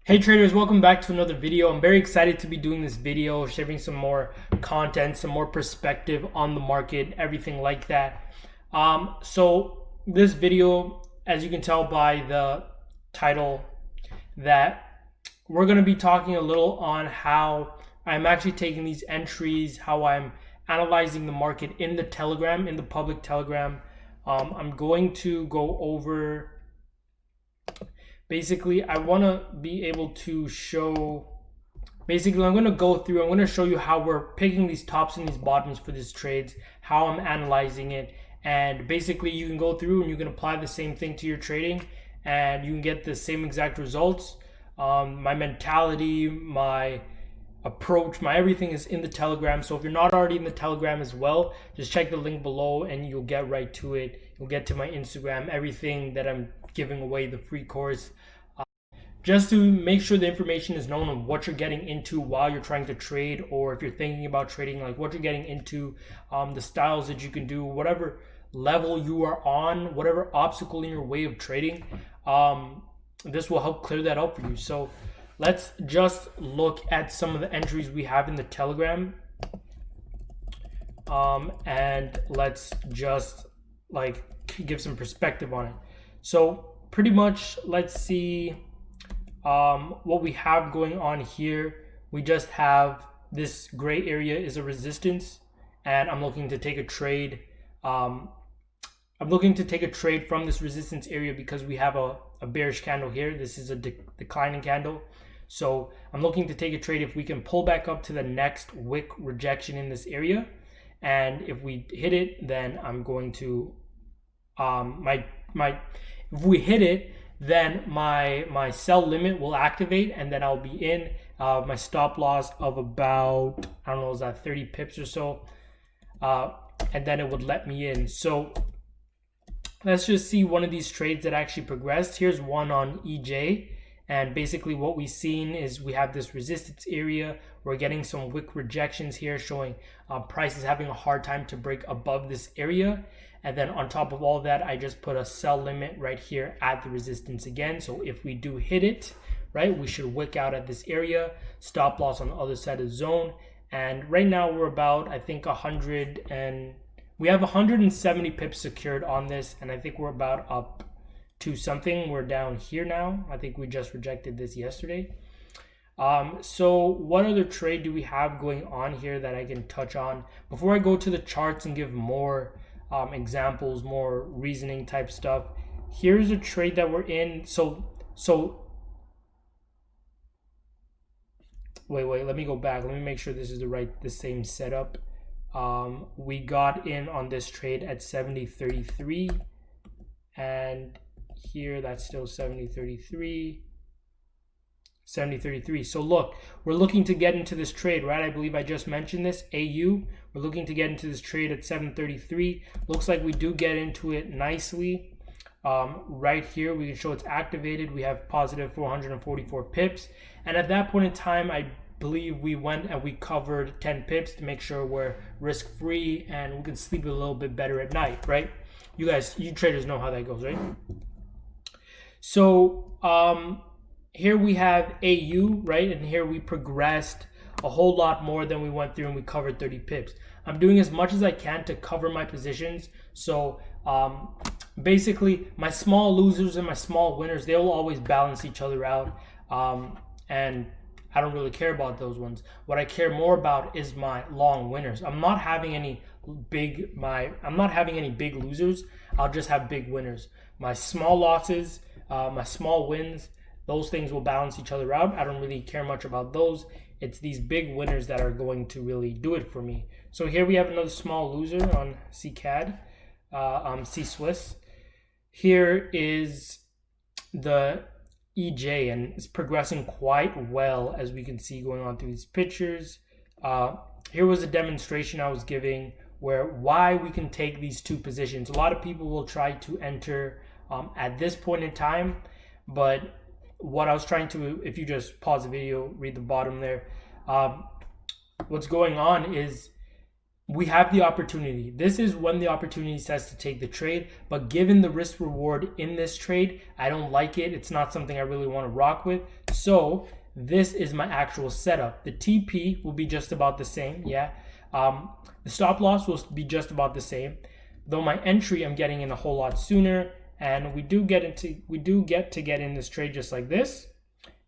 Hey traders, welcome back to another video. I'm very excited to be doing this video, sharing some more content, some more perspective on the market, everything like that. So this video, as you can tell by the title, that we're going to be talking a little on how I'm actually taking these entries, how I'm analyzing the market in the Telegram, in the public Telegram. I'm going to go over. Basically, I want to be able to show. Basically, I'm going to go through. I'm going to show you how we're picking these tops and these bottoms for these trades, how I'm analyzing it, and basically you can go through and you can apply the same thing to your trading, and you can get the same exact results. My mentality, my approach, my everything is in the Telegram. So if you're not already in the Telegram as well, just check the link below and you'll get right to it. You'll get to my Instagram, everything that I'm giving away, the free course, just to make sure the information is known of what you're getting into while you're trying to trade, or if you're thinking about trading, like what you're getting into, the styles that you can do, whatever level you are on, whatever obstacle in your way of trading. This will help clear that up for you. So let's just look at some of the entries we have in the Telegram, and let's just like give some perspective on it. So pretty much, let's see what we have going on here. We just have this gray area is a resistance, and I'm looking to take a trade. I'm looking to take a trade from this resistance area because we have a bearish candle here. This is a declining candle. So I'm looking to take a trade if we can pull back up to the next wick rejection in this area. And if we hit it, then I'm going to, if we hit it, then my sell limit will activate, and then I'll be in my stop loss of about, I don't know, is that 30 pips or so, and then it would let me in. So let's just see one of these trades that actually progressed. Here's one on EJ, and basically what we've seen is we have this resistance area. We're getting some wick rejections here, showing price is having a hard time to break above this area. And then on top of all that, I just put a sell limit right here at the resistance again. So if we do hit it, right, we should wick out at this area. Stop loss on the other side of the zone. And right now we're about, I think, we have 170 pips secured on this, and I think we're about up to something. We're down here now. I think we just rejected this yesterday. So what other trade do we have going on here that I can touch on before I go to the charts and give more examples, more reasoning type stuff? Here's a trade that we're in. So wait, let me go back. Let me make sure this is the same setup. We got in on this trade at 70.33, and here that's still 70.33. 70.33. So look, we're looking to get into this trade, right? I believe I just mentioned this, AU. We're looking to get into this trade at 7.33. Looks like we do get into it nicely. Right here, we can show it's activated. We have positive 444 pips. And at that point in time, I believe we went and we covered 10 pips to make sure we're risk-free and we can sleep a little bit better at night, right? You traders know how that goes, right? So, here we have AU, right? And here we progressed a whole lot more than we went through, and we covered 30 pips. I'm doing as much as I can to cover my positions. So basically, my small losers and my small winners, they will always balance each other out. And I don't really care about those ones. What I care more about is my long winners. I'm not having any big losers. I'll just have big winners. My small losses, my small wins, those things will balance each other out. I don't really care much about those. It's these big winners that are going to really do it for me. So here we have another small loser on CCAD, C-Swiss. Here is the EJ, and it's progressing quite well, as we can see going on through these pictures. Here was a demonstration I was giving why we can take these two positions. A lot of people will try to enter at this point in time, but what I was trying to, if you just pause the video, read the bottom there, what's going on is we have the opportunity. This is when the opportunity says to take the trade, but given the risk reward in this trade, I don't like it. It's not something I really want to rock with. So this is my actual setup. The TP will be just about the same. Yeah. The stop loss will be just about the same, though my entry I'm getting in a whole lot sooner. And we do get to get in this trade just like this.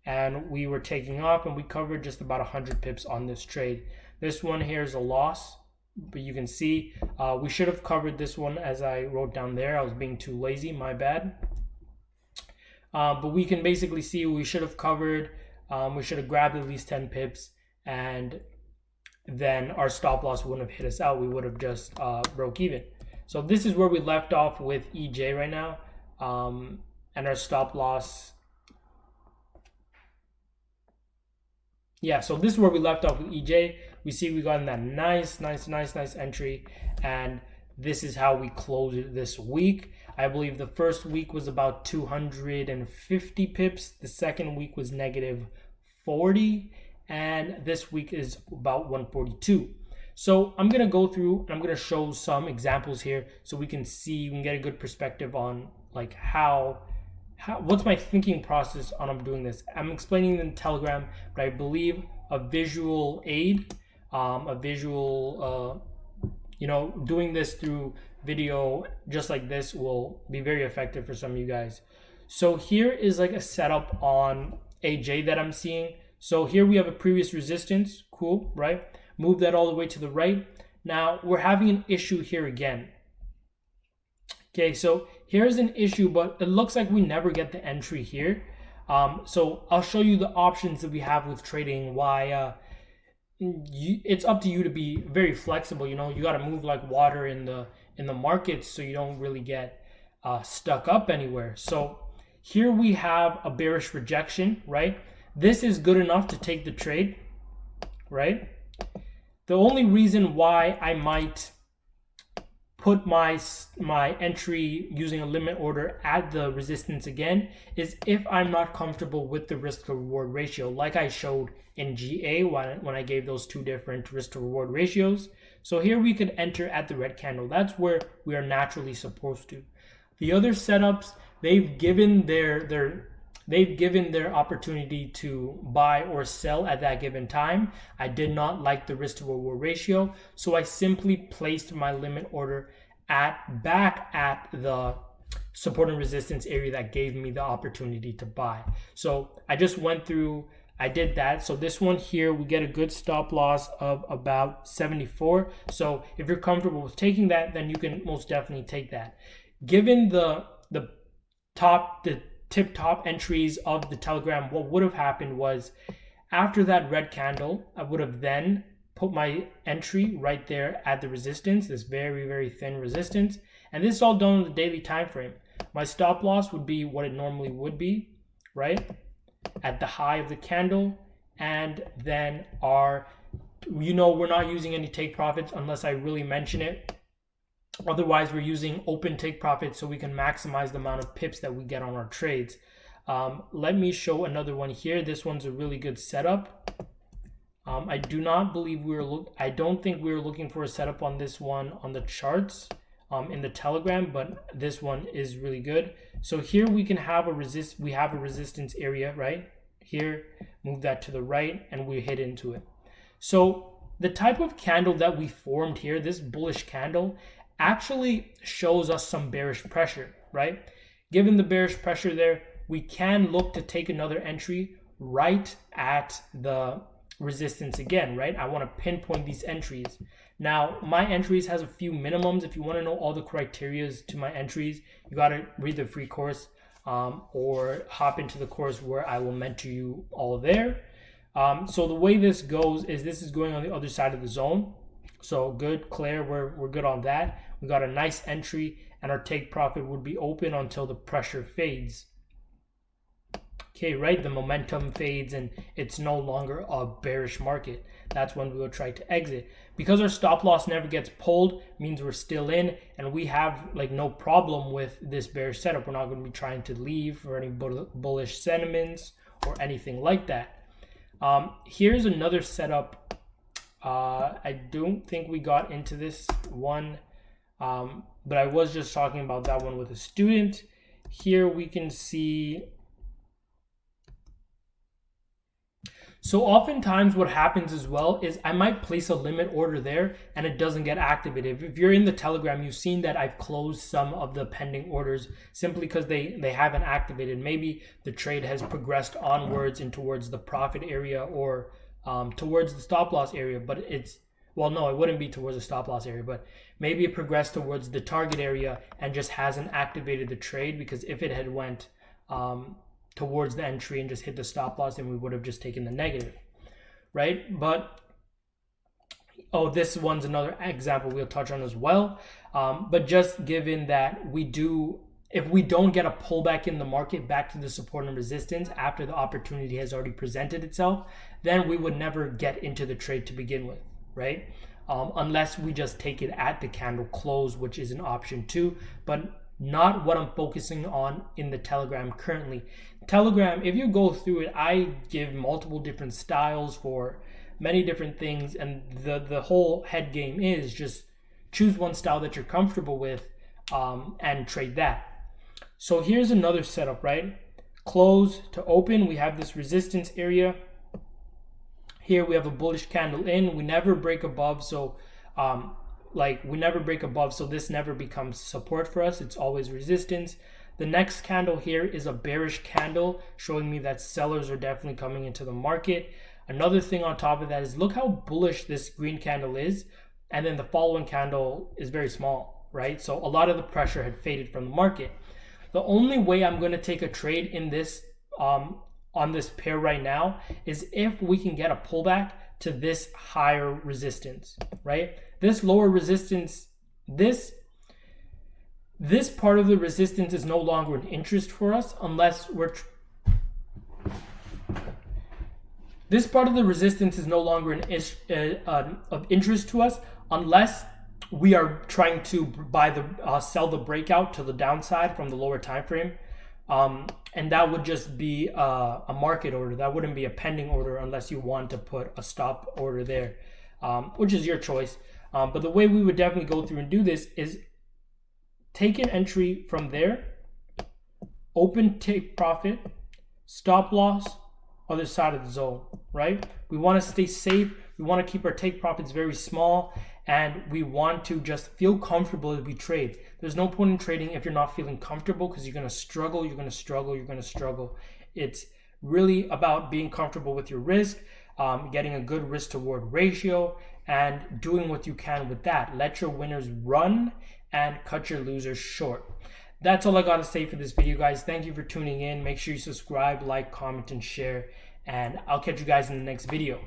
And we were taking off and we covered just about 100 pips on this trade. This one here is a loss, but you can see we should have covered this one as I wrote down there. I was being too lazy, my bad. But we can basically see we should have covered, we should have grabbed at least 10 pips, and then our stop loss wouldn't have hit us out. We would have just broke even. So this is where we left off with EJ right now, and our stop loss. Yeah, so this is where we left off with EJ. We see we got in that nice entry, and this is how we closed it this week. I believe the first week was about 250 pips. The second week was negative 40, and this week is about 142. So I'm going to go through and I'm going to show some examples here so we can see, we can get a good perspective on like how what's my thinking process on I'm doing this. I'm explaining in Telegram, but I believe a visual aid, doing this through video just like this will be very effective for some of you guys. So here is like a setup on AJ that I'm seeing. So here we have a previous resistance, cool, right? Move that all the way to the right. Now we're having an issue here again. Okay, so here's an issue, but it looks like we never get the entry here. So I'll show you the options that we have with trading. Why it's up to you to be very flexible. You know, you got to move like water in the markets, so you don't really get stuck up anywhere. So here we have a bearish rejection, right? This is good enough to take the trade, right? The only reason why I might put my entry using a limit order at the resistance again is if I'm not comfortable with the risk to reward ratio, like I showed in GA when I gave those two different risk to reward ratios. So here we could enter at the red candle. That's where we are naturally supposed to. The other setups, they've given their opportunity to buy or sell at that given time. I did not like the risk to reward ratio, so I simply placed my limit order back at the support and resistance area that gave me the opportunity to buy. So I just went through, I did that. So this one here, we get a good stop loss of about 74. So if you're comfortable with taking that, then you can most definitely take that. Given the tip top entries of the Telegram, what would have happened was after that red candle, I would have then put my entry right there at the resistance, this very thin resistance, and this is all done on the daily time frame. My stop loss would be what it normally would be, right, at the high of the candle, and then we're not using any take profits unless I really mention it. Otherwise, we're using open take profits so we can maximize the amount of pips that we get on our trades. Let me show another one here. This one's a really good setup. I don't think we were looking for a setup on this one on the charts in the Telegram, but this one is really good. So here we can have we have a resistance area right here. Move that to the right, and we hit into it. So the type of candle that we formed here, this bullish candle, actually shows us some bearish pressure, right? Given the bearish pressure there, we can look to take another entry right at the resistance again, right? I want to pinpoint these entries. Now, my entries has a few minimums. If you want to know all the criterias to my entries, you got to read the free course or hop into the course where I will mentor you all there. So the way this goes is this is going on the other side of the zone. So good, Claire, we're good on that. We got a nice entry, and our take profit would be open until the pressure fades. Okay, right? The momentum fades and it's no longer a bearish market. That's when we will try to exit. Because our stop loss never gets pulled, means we're still in, and we have like no problem with this bearish setup. We're not going to be trying to leave for any bullish sentiments or anything like that. Here's another setup I don't think we got into this one, but I was just talking about that one with a student. Here we can see. So oftentimes what happens as well is I might place a limit order there and it doesn't get activated. If you're in the Telegram, you've seen that I've closed some of the pending orders simply because they haven't activated. Maybe the trade has progressed onwards and towards the profit area or towards the stop loss area, but well, no, it wouldn't be towards the stop loss area, but maybe it progressed towards the target area and just hasn't activated the trade, because if it had went towards the entry and just hit the stop loss, then we would have just taken the negative, right? But this one's another example we'll touch on as well. But just given that if we don't get a pullback in the market back to the support and resistance after the opportunity has already presented itself, then we would never get into the trade to begin with, right? Unless we just take it at the candle close, which is an option too, but not what I'm focusing on in the Telegram currently. Telegram, if you go through it, I give multiple different styles for many different things, and the whole head game is just choose one style that you're comfortable with and trade that. So here's another setup, right? Close to open, we have this resistance area. Here we have a bullish candle in, we never break above, so we never break above, so this never becomes support for us. It's always resistance. The next candle here is a bearish candle, showing me that sellers are definitely coming into the market. Another thing on top of that is look how bullish this green candle is, and then the following candle is very small, right? So a lot of the pressure had faded from the market. The only way I'm going to take a trade in this on this pair right now is if we can get a pullback to this higher resistance, right? This lower resistance, this part of the resistance is no longer an interest for us unless this part of the resistance is no longer of interest to us unless we are trying to sell the breakout to the downside from the lower time frame. And that would just be a market order. That wouldn't be a pending order unless you want to put a stop order there, which is your choice. But the way we would definitely go through and do this is take an entry from there, open take profit, stop loss, other side of the zone, right? We want to stay safe. We want to keep our take profits very small, and we want to just feel comfortable as we trade. There's no point in trading if you're not feeling comfortable, because you're going to struggle, you're going to struggle, you're going to struggle. It's really about being comfortable with your risk, getting a good risk to reward ratio, and doing what you can with that. Let your winners run and cut your losers short. That's all I got to say for this video, guys. Thank you for tuning in. Make sure you subscribe, like, comment, and share, and I'll catch you guys in the next video.